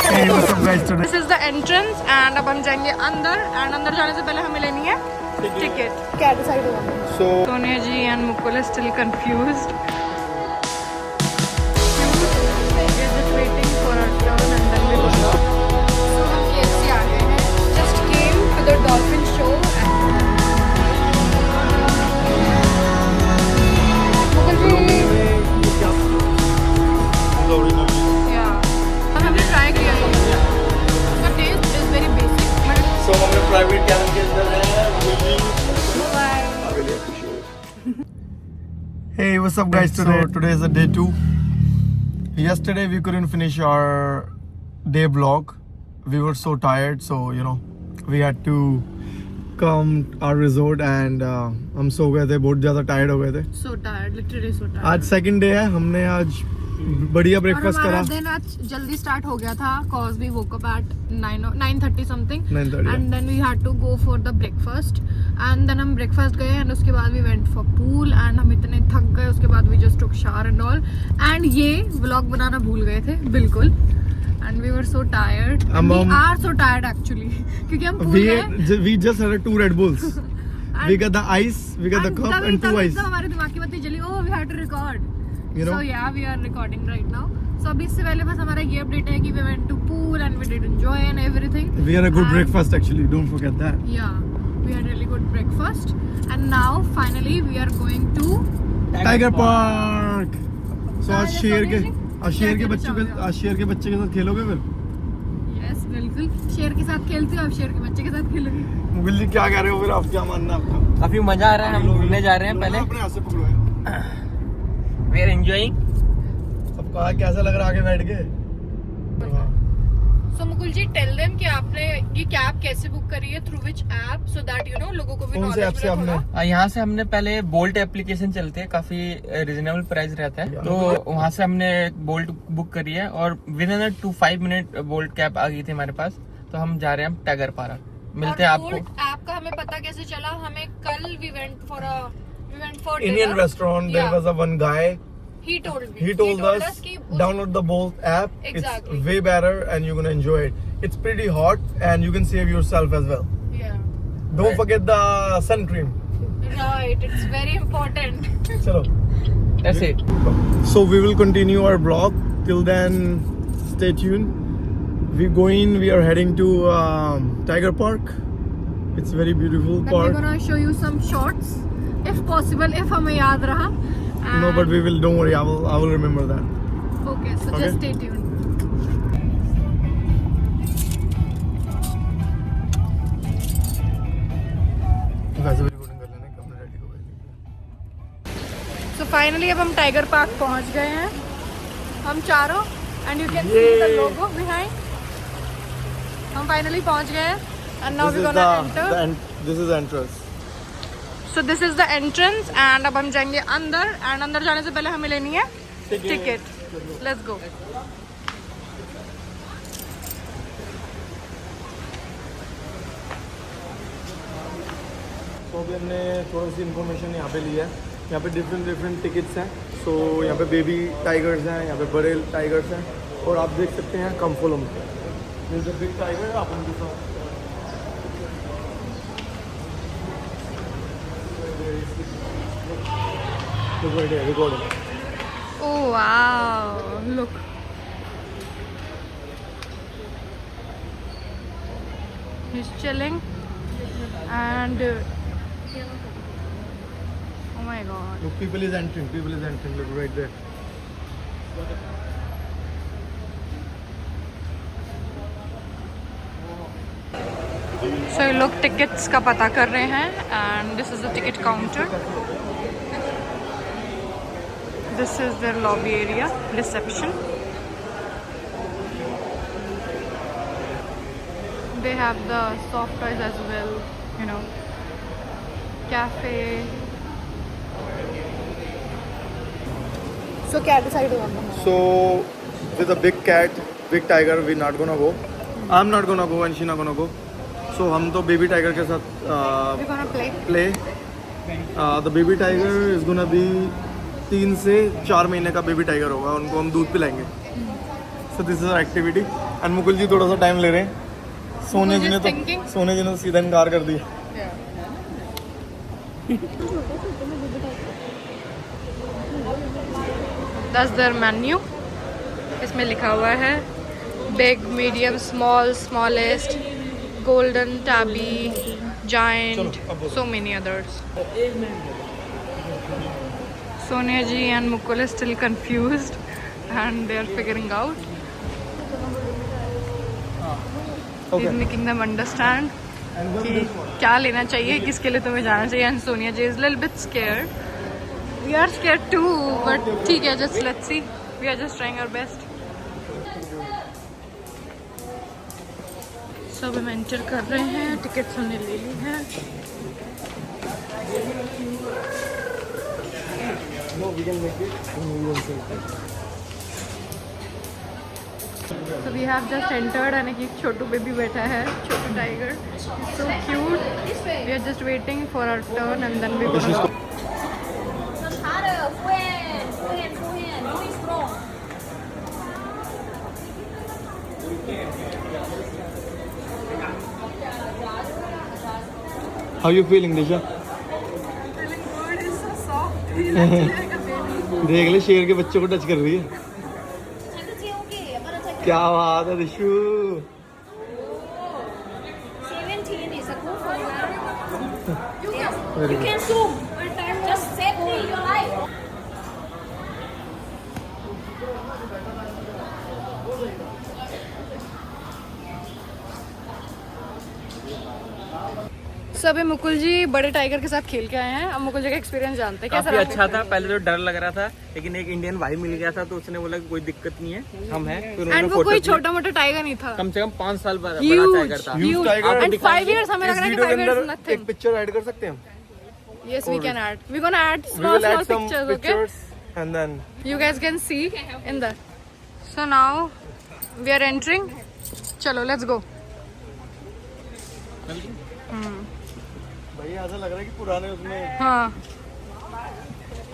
Hey, what's up guys today? This is the entrance and अब हम जाएंगे अंदर and अंदर जाने से पहले हमें लेनी है टिकट. क्या डिसाइड हुआ? So Sonia ji and Mukul is still confused. We are just waiting for our turn and then we will go. So हम KFC आ गए हैं. Just came to the dolphin show. Mukul ji. Yeah. हमने ट्राई किया है. उसका test is very basic but so हमने private cabin के अंदर है. Hey, what's up guys today? Today is the day 2. Yesterday we couldn't finish our day vlog. We were so tired, so we had to come our resort and हम सो गए थे, बहुत ज़्यादा tired हो गए थे. so tired, literally so tired. आज second day है. हमने आज बढ़िया ब्रेकफास्ट करा. दिन आज जल्दी स्टार्ट हो गया था cause we woke up at 9:30 something 9:30 and then we had to go for the breakfast and then हम breakfast गए and उसके बाद we went for pool and हम इतने थक गए. उसके बाद we just took shower and all and ये vlog बनाना भूल गए थे बिल्कुल and we were so tired and we are so tired actually क्योंकि हम pool गए. We just had 2 Red Bulls. We got the ice, we got the cup and 2 ice. हमारे दिमाग की बत्ती जली. Oh, we had to record. So yeah, we are recording right now. So अभी इससे पहले बस हमारा ये अपडेट है कि we went to pool and we did enjoy and everything. We had a good breakfast actually. Don't forget that. Yeah, we had really good breakfast and now finally we are going to Tiger Park. So आज शेर के बच्चे के साथ खेलोगे फिर? Yes, बिल्कुल. शेर के साथ खेलती हो, अब शेर के बच्चे के साथ खेलोगी. मुगल जी क्या कह रहे हो फिर? आप क्या मानना है आपका? काफी मजा आ रहा है. हम घूमने जा रहे हैं. पहले अपने हाथ से पकड़ो. We are enjoying. सबका कैसा लग रहा है आगे बैठ के? So मुकुल जी, tell them कि आपने ये कैब कैसे बुक करी है, through which app, so that लोगों को भी कौन से ऐप से आपने? यहाँ से हमने पहले बोल्ट एप्लीकेशन चलते हैं, काफी रिजनेबल प्राइस रहता है, तो वहाँ से हमने बोल्ट बुक करी है और within 2-5 minute Bolt cab आ गई थी हमारे पास. तो हम जा रहे हैं टाइगर पार्क. मिलते हैं आपको. ऐप का हमें पता कैसे चला? हमें कल we went for Indian dinner. restaurant. There was a one guy. He told me. He told us कि download the Bolt app. Exactly. It's way better and you're gonna enjoy it. It's pretty hot and you can save yourself as well. Yeah. Don't forget the sun cream. Right. It's very important. Chalo. That's it. So we will continue our vlog. Till then, stay tuned. We are heading to Tiger Park. It's very beautiful Then park. we're gonna show you some shots, if possible, if हमें याद रहा. No, but we will. Don't worry. I will remember that. Okay, so Okay. just stay tuned. वैसे भी recording कर लेना, कब ready हो गए. So finally अब हम टाइगर पार्क पहुंच गए हैं. हम चारों and you can see the logo behind. हम finally पहुंच गए हैं and now we're gonna enter. This is the entrance. So this is the entrance and अब हम जाएंगे अंदर and अंदर जाने से पहले हमें लेनी है टिकट. Let's go. तो अभी हमने थोड़ी सी इन्फॉर्मेशन यहाँ पे ली है. यहाँ पे डिफरेंट टिकट्स हैं. सो यहाँ पे बेबी टाइगर्स हैं, यहाँ पे बड़े टाइगर्स हैं और आप देख सकते हैं कम्फोलम बिग टाइगर. आप उनके साथ recording. Oh wow! Look. He's chilling and oh my god. Look, people is entering. Look right there. So ये लोग टिकट्स का पता कर रहे हैं and this is the ticket counter. This is their lobby area, reception. They have the soft toys as well, cafe. So क्या decide हुआ? So with a big cat, big tiger, we're not gonna go. I'm not gonna go and she's not gonna go. So हम तो baby tiger के साथ We're gonna play. The baby tiger is gonna be 3 से 4 महीने का baby tiger होगा. उनको हम दूध पिलाएंगे. So this is our activity. And Mukul जी थोड़ा सा टाइम ले रहे हैं. सोने जी ने तो सीधा इनकार कर दिया. That's their menu. इसमें लिखा हुआ है big, medium, small, smallest, golden, tabby, giant, so many others. Sonia ji and Mukul is still confused and they are figuring out. He's making them understand कि क्या लेना चाहिए, किसके लिए तुम्हें जाना चाहिए. And Sonia ji is a little bit scared. We are scared too, but ठीक है, just let's see. We are just trying our best. सब हम एंटर कर रहे हैं. टिकट्स हमने ले ली हैं. No, we can make it. So we have just entered and एक छोटू बेबी बैठा है, छोटू tiger. So cute. We are just waiting for our turn and then we will. How you feeling, Disha? Feeling good. It's so soft. He's actually like a baby. देख ले शेर के बच्चों को touch कर रही है. क्या बात है दिशु. 17 is a good for you. You can zoom. Just save me your life. So अभी मुकुल जी बड़े टाइगर के साथ खेल के आए हैं. अब मुकुल जी का एक्सपीरियंस जानते हैं. कैसा काफी रहा? अच्छा था. पहले तो डर लग रहा था, लेकिन एक इंडियन भाई मिल गया था तो उसने बोला कि कोई दिक्कत नहीं है, हम हैं. फिर उन्होंने एंड वो कोई छोटा मोटा टाइगर नहीं था. कम से कम 5 साल बड़ा Huge. टाइगर था. Huge tiger. And 5 years हमें लग रहा है कि 5 years is एक nothing. पिक्चर ऐड कर सकते हैं हम. Yes, we can add. We're gonna add We small will add some pictures, okay? pictures and then You guys can see in that. So now we are entering. चलो, let's go. भाई ऐसा लग रहा है कि पुराने उसमें. हाँ,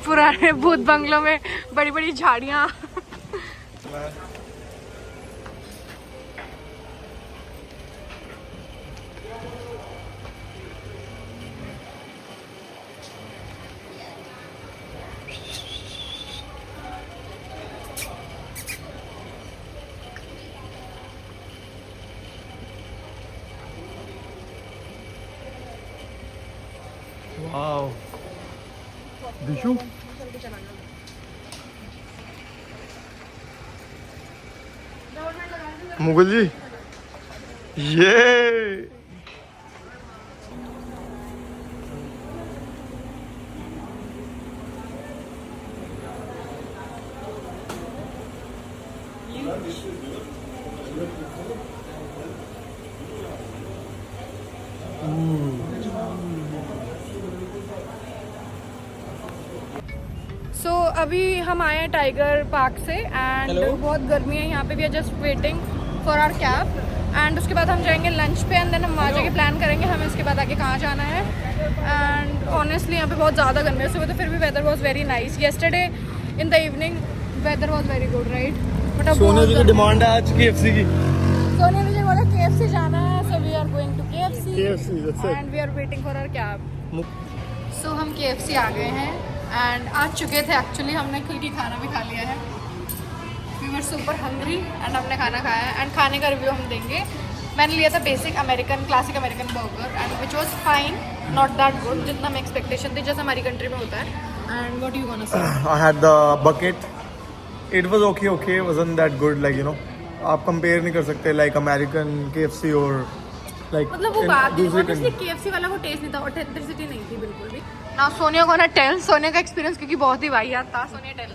पुराने भूत बंगलों में बड़ी बड़ी झाड़ियाँ. Wow. Dishu. मुकुल जी ये So अभी हम आए हैं टाइगर पार्क से एंड बहुत गर्मी है यहाँ पे. We are just waiting for our cab and उसके बाद हम जाएंगे लंच पे एंड देन हम वहाँ जाके प्लान करेंगे हमें इसके बाद आगे कहाँ जाना है. एंड ऑनेस्टली यहाँ पे बहुत ज़्यादा गर्मी है सुबह, तो फिर भी weather was very nice. Yesterday in the evening weather was very good, right? But अब सोने जी की डिमांड है आज KFC की. सोनिया मुझे बोला KFC जाना है, so we are going to KFC that's it. And we are waiting for our cab. सो हम KFC आ गए हैं एंड आ चुके थे. एक्चुअली हमने खुल की खाना भी खा लिया है. We were super hungry and हमने खाना खाया है एंड खाने का रिव्यू हम देंगे. मैंने लिया था basic American classic American burger and which was fine, not that good जितना मैं एक्सपेक्टेशन थी जैसे हमारी कंट्री में होता है. And what you gonna say? I had the bucket. It was okay. Wasn't that good, like, you know. आप compare नहीं कर सकते like American KFC और like मतलब वो बात है, ऑब्वियसली KFC वाला वो टेस्ट नहीं था, ऑथेंटिसिटी नहीं थी बिल्कुल भी. Now Sonia gonna tell Sonia का एक्सपीरियंस क्योंकि बहुत ही वाहियात था. Sonia tell.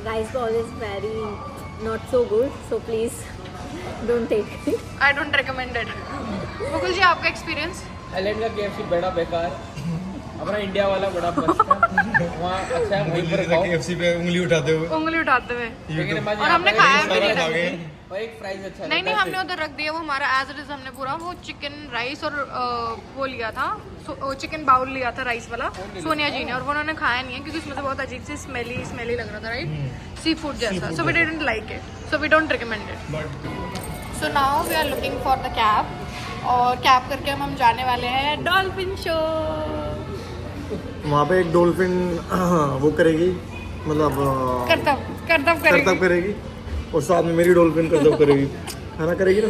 Rice ball is very not so good, so please don't take it. I don't recommend it. Mukul ji आपका एक्सपीरियंस? थाईलैंड का KFC बड़ा बेकार, अपना इंडिया वाला बड़ा मस्त था. वहाँ अच्छा है, वहीं पर खाओ। KFC पे उंगली उठाते हुए उंगली उठाते हुए। लेकिन हमारे और यहाँ हमने पे खाया भी रेस्टोरेंट नहीं खा गए। ढंग और एक फ्राइज अच्छा नहीं लगता है। हमने उधर रख दिया, वो हमारा एज इट इज हमने पूरा वो चिकन राइस और वो लिया था, चिकन बाउल लिया था राइस वाला सोनिया जी ने, और वो उन्होंने खाया नहीं है क्योंकि उसमें से बहुत अजीब सी स्मेली लग रहा था, राइट, सी फूड जैसा, so we didn't like it, so we don't recommend it. So now we are looking for the cab, और कैब करके हम जाने वाले हैं डॉल्फिन शो। वहाँ पे एक डॉल्फिन वो करेगी, मतलब करतब करेगी, और साथ में मेरी डॉल्फिन करतब करेगी, है ना, करेगी ना।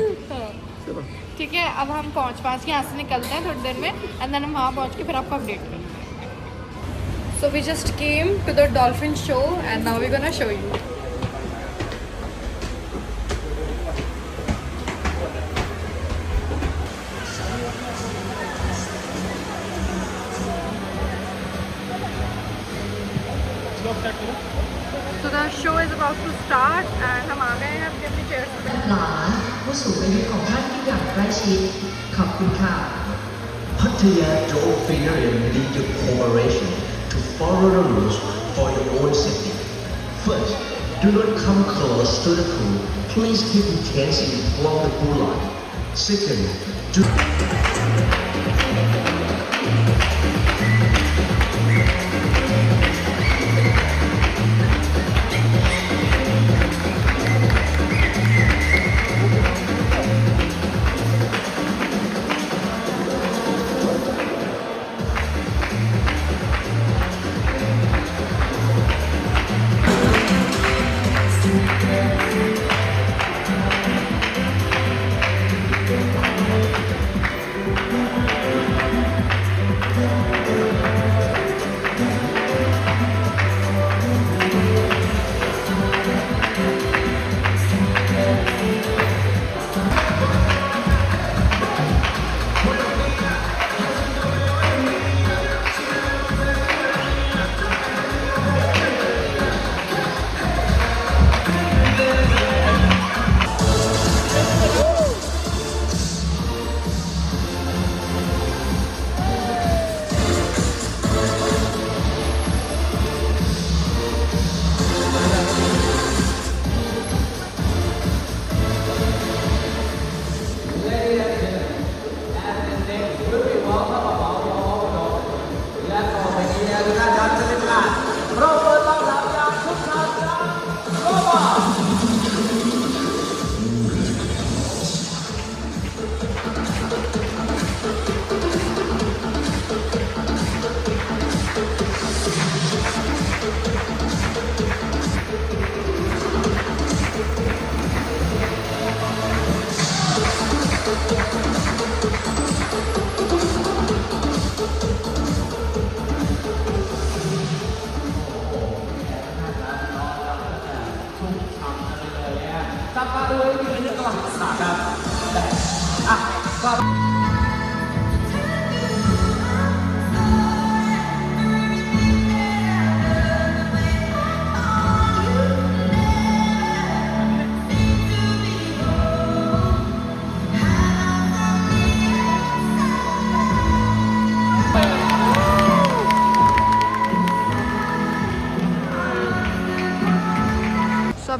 चलो ठीक है, अब हम पाँच के यहाँ से निकलते हैं थोड़ी देर में, एंड देन हम वहाँ पहुँच के फिर आपको अपडेट करेंगे। So we just came to the dolphin show and now we gonna show you. So the show is about to start and हम आ गए हैं अपनी अपनी चेयर पे। หลานผู้สูงอายุของท่านที่อย่างใกล้ชิดขอบคุณค่ะ Pattaya Dolphinarium need your cooperation to follow the rules for your own safety. First, do not come close to the pool. Please keep your hands in along the pool line. Second, do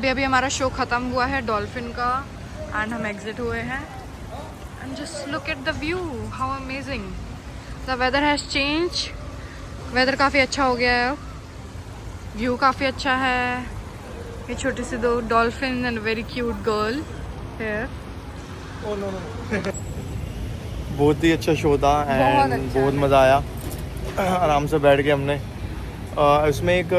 अभी हमारा show ख़त्म हुआ है dolphin का, and हम exit हुए हैं, and just look at the view, how amazing. The weather has change, weather काफ़ी अच्छा हो गया है, व्यू काफ़ी अच्छा है। ये छोटी सी दो dolphin and very cute girl here. बहुत ही अच्छा शो था बहुत एंड अच्छा बहुत मज़ा आया। आराम से बैठ के हमने इसमें एक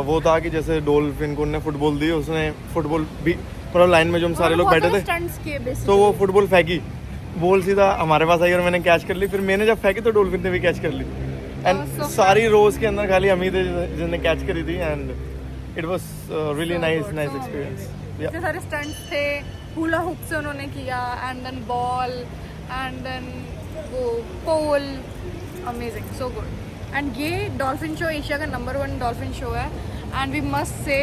वो था कि जैसे डॉल्फिन को उन्होंने फुटबॉल दी, उसने फुटबॉल भी मतलब लाइन में जो हम सारे लोग बैठे थे स्टंट्स किए basically। तो वो फुटबॉल फेंकी, बॉल सीधा हमारे पास आई और मैंने कैच कर ली, फिर मैंने जब फेंकी तो डॉल्फिन ने भी कैच कर ली, एंड so सारी रोज के अंदर खाली हम ही थे जिसने कैच करी थी, and it was really nice experience. इतने सारे स्टंट्स थे, हुला हुप से उन्होंने किया, and then ball, and then वो pole, amazing, so good. And ये डॉल्फिन शो एशिया का नंबर 1 डॉल्फिन शो है, एंड वी मस्ट से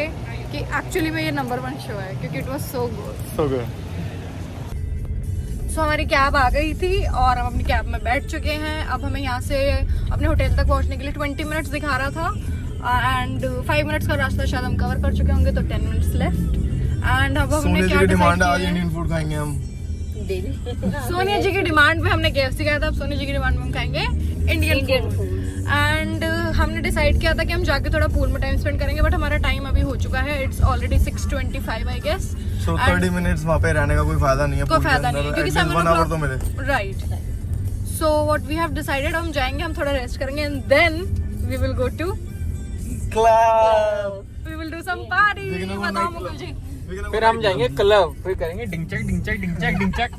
कि एक्चुअली में ये नंबर 1 शो है क्योंकि it was so good. So good. So हमारी कैब आ गई थी और हम अपनी कैब में बैठ चुके हैं। अब हमें यहाँ से अपने होटल तक पहुँचने के लिए 20 मिनट्स दिखा रहा था एंड 5 मिनट्स का रास्ता शायद हम कवर कर चुके होंगे, तो 10 मिनट्स लेफ्ट। एंड अब हमने क्या डिमांड है, आज डिसाइड इंडियन फूड खाएंगे हम। सोनिया जी की डिमांड पे हमने KFC खाया था, अब सोनिया जी की डिमांड पे हम खाएंगे इंडियन फूड। एंड हमने डिसाइड किया था कि हम जाके थोड़ा पूल में टाइम स्पेंड करेंगे, बट हमारा टाइम अभी हो चुका है, it's already 6:25 I guess. So 30 minutes वहाँ पे रहने का कोई फायदा नहीं है, कोई फायदा नहीं है क्योंकि 1 आवर तो मिले। Right. So what we have decided, हम जाएंगे, हम थोड़ा रेस्ट करेंगे and then we will go to club, we will do some party. बताओ मुकुल जी। फिर हम जाएंगे क्लब, फिर करेंगे डिंचक डिंचक डिंचक डिंचक।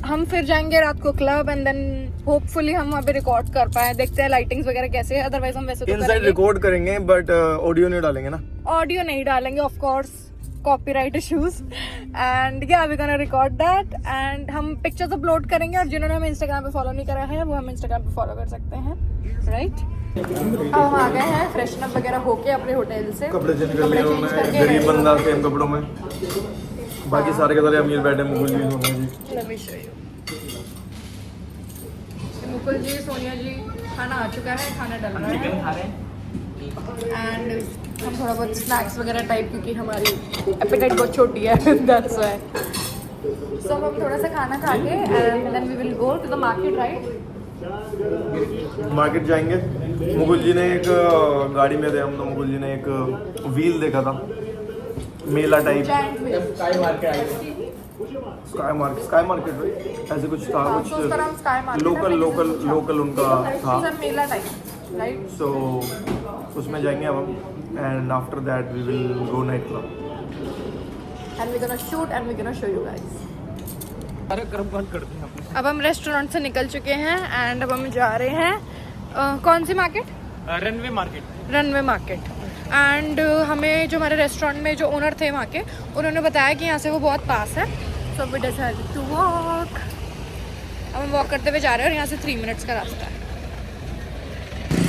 हम फिर जाएंगे रात को क्लब एंड देन होपफुली हम वहाँ पे रिकॉर्ड कर पाए, देखते हैं लाइटिंग्स वगैरह कैसे है, अदरवाइज हम वैसे तो इनसाइड रिकॉर्ड करेंगे बट ऑडियो नहीं डालेंगे ना। ऑडियो नहीं डालेंगे of course, copyright issues. And या we gonna record that and हम पिक्चर्स अपलोड करेंगे, और जिन्होंने हमें इंस्टाग्राम पे फॉलो नहीं करा है वो हम इंस्टाग्राम पे फॉलो कर सकते हैं, राइट। अब हम आ गए हैं फ्रेशन अप वगैरह होके अपने होटल से, कपड़े चेंज कर लिए उन्होंने, गरीब बंदा सेम कपड़ों में, बाकी सारे के सारे अमीर बैठे, मुकुल जी सोनिया जी। Let me show you. Mukul जी, सोनिया जी, खाना आ चुका है, खाना डल रहा है एंड हम थोड़ा बहुत स्नैक्स वगैरह टाइप, क्योंकि हमारी एपेटाइट बहुत छोटी है दैट्स व्हाई। सो हम थोड़ा सा खाना खा के and then we will go to the market, right. Market जाएंगे। मुकुल जी ने एक गाड़ी में थे हम, तो मुकुल जी ने एक व्हील देखा था, मेला टाइप, स्काई मार्केट ऐसे कुछ था, कुछ लोकल उनका था, मेला टाइप, राइट। सो उसमें जाएंगे अब हम and after that we will go night club and we gonna shoot and we gonna show you guys. अरे कर्म बंद कर दें अपने। अब हम रेस्टोरेंट से निकल चुके हैं एंड अब हम जा रहे हैं कौन सी market? Runway market. Runway market. And हमें जो हमारे रेस्टोरेंट में जो ओनर थे वहाँ के, उन्होंने बताया कि यहाँ से वो बहुत पास है, so we decided to walk. अब हम वॉक करते हुए जा रहे हैं और यहाँ से 3 मिनट्स का रास्ता है।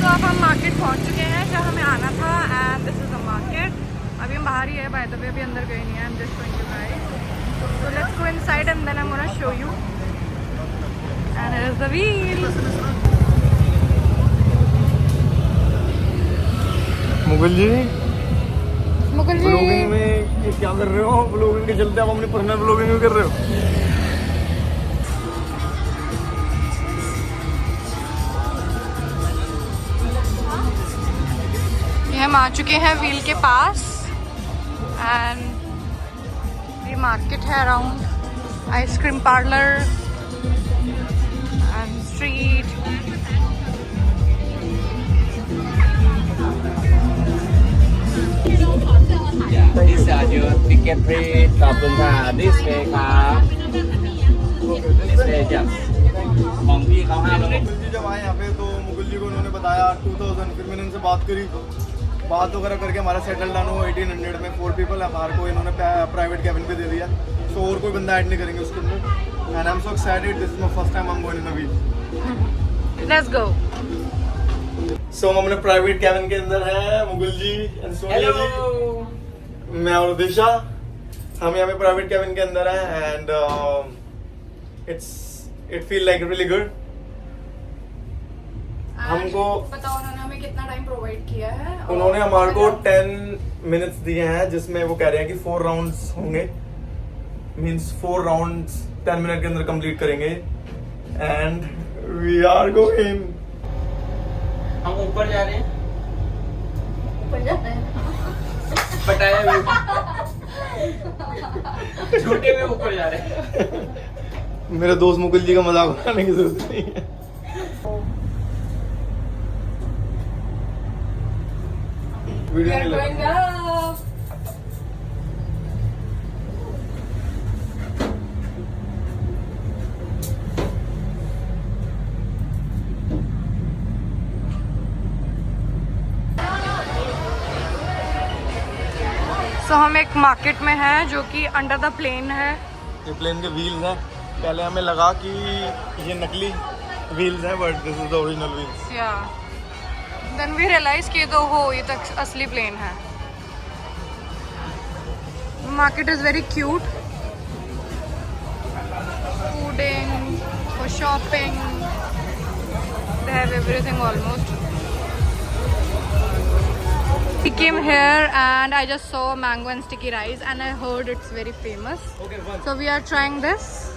तो अब हम मार्केट पहुँच चुके हैं जहाँ हमें आना था and this is the market. अभी हम बाहर ही है, बाय द वे, अभी अंदर गए नहीं है, I am just going to guide. So let's go inside and then I'm gonna show you. And here's the wheel. Mukul ji, Mukul ji, blogging में ये क्या कर रहे हो? ब्लॉगिंग के चलते आप अपनी पर्सनल ब्लॉगिंग भी कर रहे हो। ये हम आ चुके हैं व्हील के पास एंड ये मार्केट है around, ice cream parlour and street. This is your ticket free. ขอบคุณค่ะ This way ครับ This way จ้ะของพี่เขา500 Mukul जी जब आए यहाँ पे तो मुकुल जी को उन्होंने बताया 2000, फिर मैंने इनसे बात करी, बात वगैरह करके हमारा सेटल डाउन हो 1800 में। 4 पीपल है, हमारे को इन्होंने प्राइवेट कैबिन पे दे दिया, सो और कोई बंदा ऐड नहीं करेंगे उसके अंदर। And I am so excited, this is my first time I am going in a wheel. Let's go. So हम अपने प्राइवेट कैबिन के अंदर है, मुकुल जी एंड सोनिया जी, मैं और दिशा, हम यहाँ पे प्राइवेट कैबिन के अंदर है and it feel like really good. हमको बताओ उन्होंने हमें कितना टाइम प्रोवाइड किया है? उन्होंने हमारे को 10 मिनट्स दिए हैं, जिसमें वो कह रहे हैं कि 4 राउंड्स होंगे, मींस 4 राउंड्स 10 मिनट के अंदर कंप्लीट करेंगे एंड वी आर गोइंग। हम ऊपर जा रहे हैं, ऊपर जाना है। पटाया में छोटे में ऊपर जा रहे हैं। मेरे दोस्त मुकुल जी का मजाक उड़ाने की जरूरत नहीं है। वीडियो नहीं लगा। सो हम एक मार्केट में हैं जो कि अंडर द प्लेन है। ये प्लेन के व्हील्स हैं, पहले हमें लगा कि ये नकली व्हील्स हैं but this is the original wheels. या देन वी रियलाइज कि तो हो ये तक असली प्लेन है। Market is very cute shooting, for shopping. They have everything almost. We came here and I just saw mango and sticky rice and I heard it's very famous. So we are trying this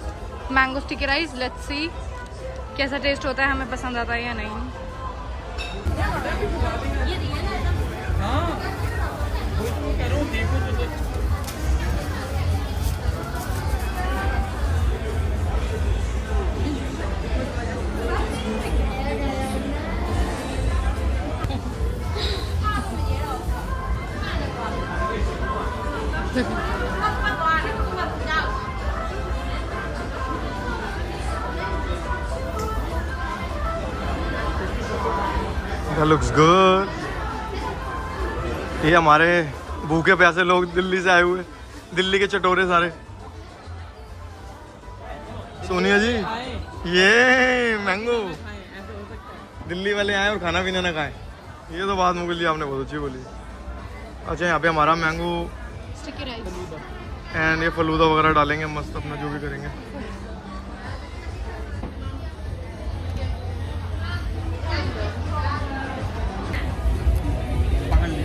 mango sticky rice. Let's see कैसा test होता है, हमें पसंद आता है या नहीं. That looks good. ये हमारे भूखे प्यासे लोग दिल्ली से आए हुए, दिल्ली के चटोरे सारे. सोनिया जी, ये मैंगो दिल्ली वाले आए और खाना पीना ना खाए. ये तो बात मुगल जी आपने बहुत अच्छी बोली. अच्छा, यहाँ पे हमारा मैंगो Sticky rice. एंड ये फलूदा वगैरह डालेंगे, मस्त अपना जो भी करेंगे.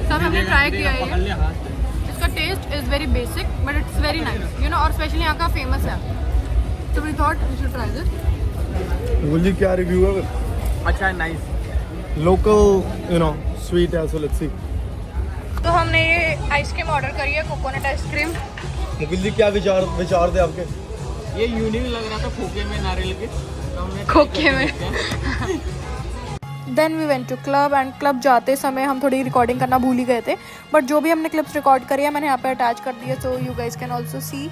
सब हमने ट्राई किया है. इसका test is very basic but it's very nice, you know, और स्पेशली यहाँ का फेमस है. So we thought we should try this. Mughal जी क्या रिव्यू है? अच्छा है, nice. Local you know sweet है, सो लेट्स सी. तो हमने ये आइसक्रीम ऑर्डर करी है, कोकोनट आइसक्रीम. मुगल जी क्या विचार थे आपके? ये यूनिक लग रहा था खोखे में नारियल के, तो हमने खोखे में. Then we went to club and club जाते समय हम थोड़ी रिकॉर्डिंग करना भूल ही गए थे, बट जो भी हमने क्लिप्स रिकॉर्ड करी है मैंने यहाँ पे अटैच कर दिया, so you guys can also see.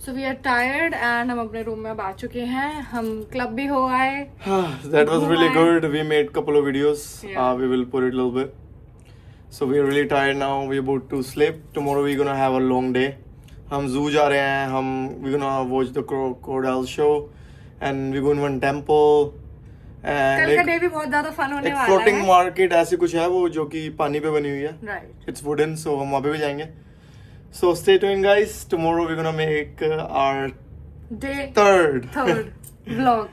So we are tired and हम अपने रूम में अब आ चुके हैं. हम क्लब भी हो आए. That was really good. We made couple of videos. Yeah. We will put it a little bit. So we are really tired now. We're about to sleep. Tomorrow we're gonna have a long day. हम zoo जा रहे हैं. We're gonna watch the crocodile show and we're going to one temple. And कल का day भी बहुत ज्यादा fun होने एक वाला floating है. market ऐसी कुछ है वो जो कि पानी पे बनी हुई है. Right. It's wooden, so हम वहाँ पे भी जाएंगे. So stay tuned, guys. Tomorrow we're gonna make our Day third vlog.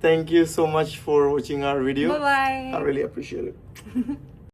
Thank you so much for watching our video. Bye bye. I really appreciate it.